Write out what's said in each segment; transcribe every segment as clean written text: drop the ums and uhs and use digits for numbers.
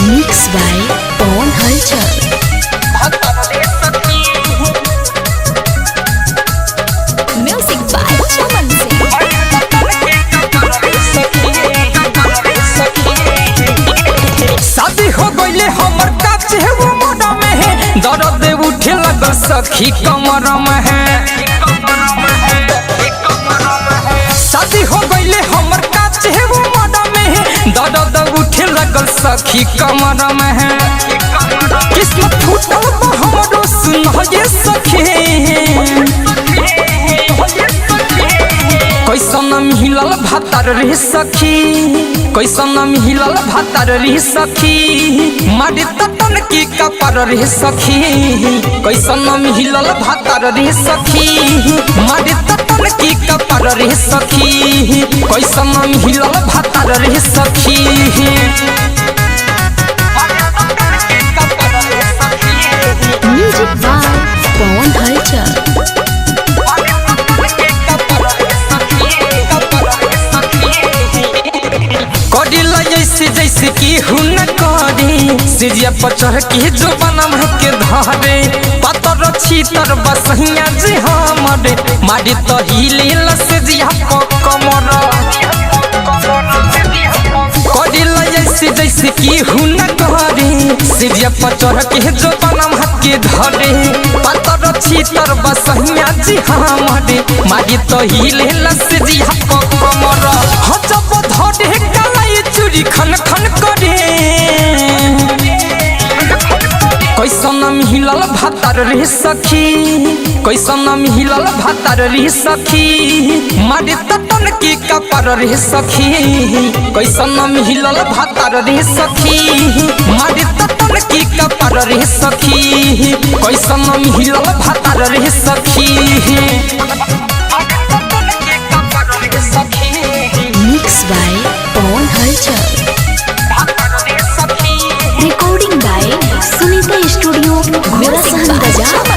Mix by Pawan हलचल। Music by चमन सिंह। शादी हो गईले हमर काचे वो मोड़ा में है, दर्द उठे लग सखी कमर में है। शादी हो गईले हमर काचे वो मोड़ा में है, दर्द उठे लग सखी कमर में है। किस्मत फूटल बा हमरो सुन ये सखी, कैसन मिलल भातार रे सखी, कैसन मिलल भातार रे सखी, मारे तटन की कपर रे सखी। कैसन मिलल भातार रे सखी, मारे तटन की कपर रे सखी। कैसन मिलल भातार रे सखी। म्यूजिक बाय पवन हलचल। करिला जैसे जैसे की हुन करी, सिजिया पचर के जो बनम के धरे। पातर छीतर बसहिया जी हमरे, मारी तो हिले लसिजिया कमर। करिला जैसे जैसे की हुन करी, सिजिया पचर के जो बनम के धरे। पातर छीतर बसहिया जी हमरे, मारी तो हिले लसिजिया कमर। जब धरे गलाई चूड़ी खन खन करे, कैसन मिलल भातार रे सखी, कैसन मिलल भातार रे सखी, मारे तटन की कपर रे सखी। कैसन मिलल भातार रे सखी, मारे तटन की कपर रे सखी। कैसन मिलल भातार रे सखी। Mix by Pawan Halchal. Recording by Sunita studio Ghorasahan Bazar.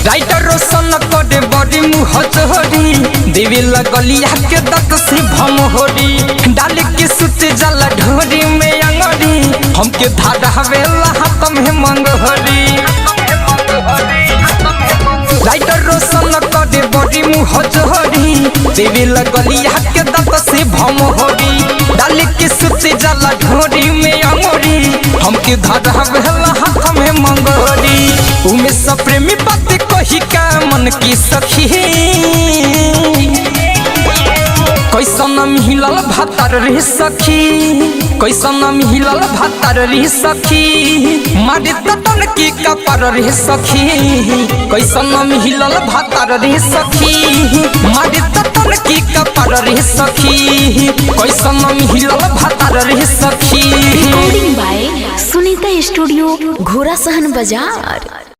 Writer रोशन करे बड़ी मुँह चोरी, देवी लगलिया के दत से भम होरी। डाल के सुत जला ढोरी में अंगड़ी, हमके धारा हवेला हाथ में मंगहरी। राइटर रोशन करे बड़ी मुँह चोरी, देवी लगलिया के दत से भम होरी। डाल के सुत जला ढोरी में अंगड़ी, हमके धारा हवेला हाथ में मंगहरी। उमे सब प्रेमी बात कही का मन की सखी, कैसन मिलल भातार रे सखी, कैसन मिलल भातार रे सखी, मारे तटन की कपर रे सखी। कैसन मिलल भातार रे सखी, मारे तटन की कपर रे सखी। कैसन मिलल भातार रे सखी। Recording by Sunita studio Ghorasahan बाजार।